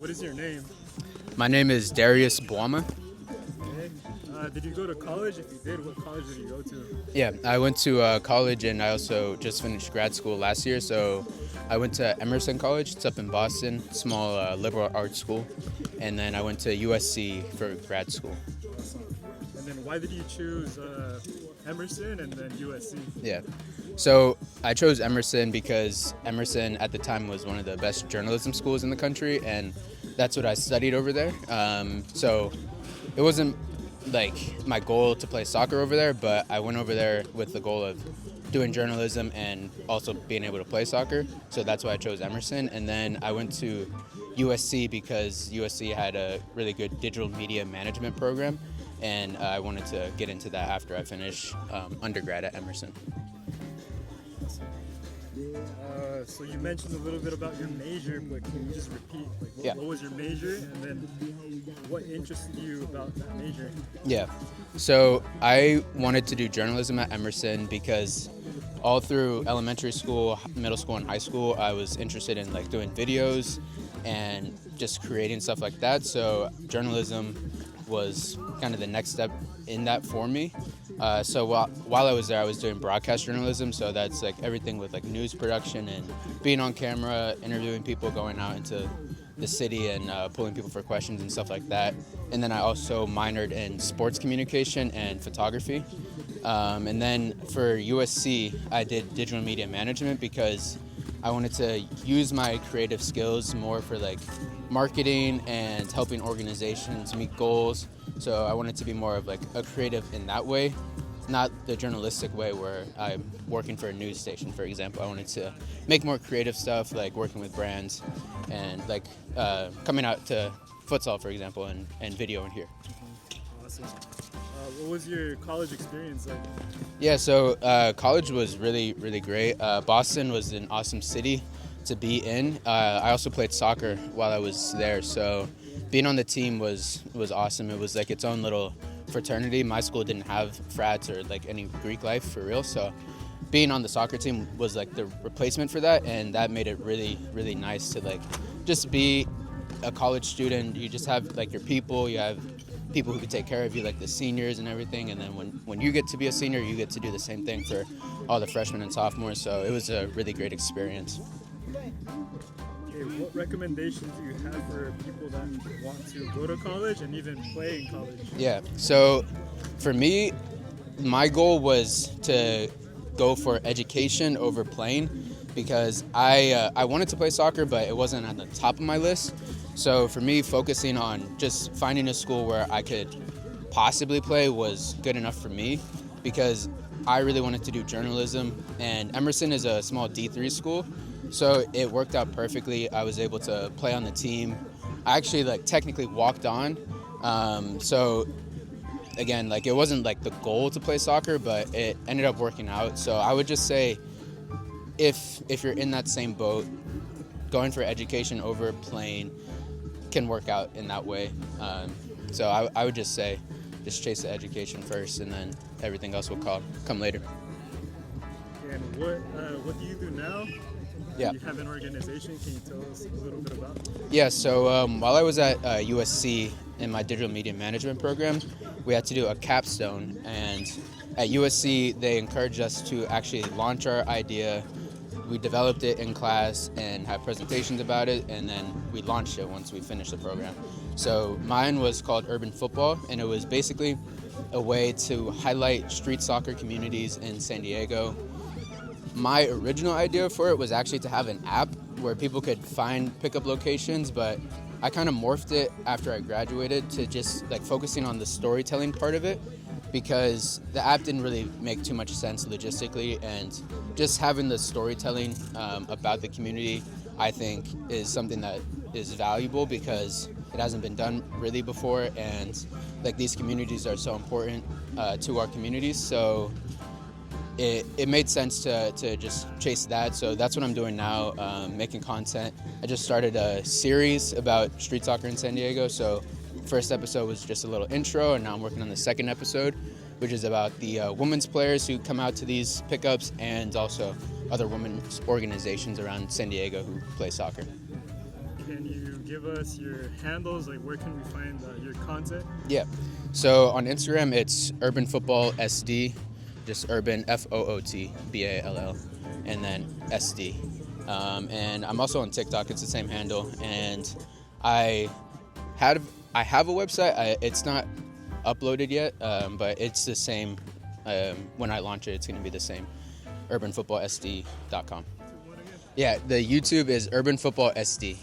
What is your name? My name is Darius Boamah. Okay. Did you go to college? If you did, what college did you go to? Yeah, I went to college and I also just finished grad school last year. So I went to Emerson College. It's up in Boston, small liberal arts school. And then I went to USC for grad school. Awesome. And then why did you choose Emerson and then USC? Yeah. So I chose Emerson because Emerson at the time was one of the best journalism schools in the country, and that's what I studied over there. So it wasn't like my goal to play soccer over there, but I went over there with the goal of doing journalism and also being able to play soccer. So that's why I chose Emerson. And then I went to USC because USC had a really good digital media management program, and I wanted to get into that after I finished undergrad at Emerson. So you mentioned a little bit about your major, but can you just repeat? What was your major, and then what interested you about that major? Yeah. So I wanted to do journalism at Emerson because all through elementary school, middle school, and high school, I was interested in like doing videos and just creating stuff like that. So journalism was kind of the next step in that for me. So while I was there, I was doing broadcast journalism. So that's like everything with like news production and being on camera, interviewing people, going out into the city and pulling people for questions and stuff like that. And then I also minored in sports communication and photography. And then for USC, I did digital media management because I wanted to use my creative skills more for like marketing and helping organizations meet goals. So I wanted to be more of like a creative in that way, not the journalistic way where I'm working for a news station, for example. I wanted to make more creative stuff, like working with brands and like coming out to futsal, for example, and video in here. Awesome. What was your college experience like? Yeah, so college was really, really great. Boston was an awesome city to be in. I also played soccer while I was there, so being on the team was awesome. It was like its own little fraternity. My school didn't have frats or like any Greek life for real, so being on the soccer team was like the replacement for that, and that made it really, really nice to like just be a college student. You just have like your people, you have people who can take care of you, like the seniors and everything, and then when you get to be a senior, you get to do the same thing for all the freshmen and sophomores, so it was a really great experience. Okay, what recommendations do you have for people that want to go to college and even play in college? Yeah, so for me, my goal was to go for education over playing because I wanted to play soccer, but it wasn't on the top of my list. So for me, focusing on just finding a school where I could possibly play was good enough for me because I really wanted to do journalism, and Emerson is a small D3 school, so it worked out perfectly. I was able to play on the team. I actually like technically walked on, so again, like it wasn't like the goal to play soccer, but it ended up working out. So I would just say if you're in that same boat, going for education over playing can work out in that way. So I would just say just chase the education first, and then everything else will come later. And what do you do now? Yeah. You have an organization. Can you tell us a little bit about it? Yeah, so while I was at USC in my digital media management program, we had to do a capstone, and at USC they encouraged us to actually launch our idea. We developed it in class and had presentations about it, and then we launched it once we finished the program. So mine was called Urban Football, and it was basically a way to highlight street soccer communities in San Diego. My original idea for it was actually to have an app where people could find pickup locations, but I kind of morphed it after I graduated to just like focusing on the storytelling part of it, because the app didn't really make too much sense logistically, and just having the storytelling about the community, I think, is something that is valuable because it hasn't been done really before, and like these communities are so important to our communities, so it made sense to just chase that. So that's what I'm doing now, making content. I just started a series about street soccer in San Diego, so first episode was just a little intro, and now I'm working on the second episode, which is about the women's players who come out to these pickups and also other women's organizations around San Diego who play soccer. can you give us your handles? Like, where can we find your content? Yeah. So on Instagram, it's Urban Football SD, just Urban FOOTBALL, and then SD. And I'm also on TikTok. It's the same handle. And I have a website. It's not uploaded yet, but it's the same. When I launch it, it's going to be the same. UrbanFootballSD.com. Yeah, the YouTube is Urban Football SD.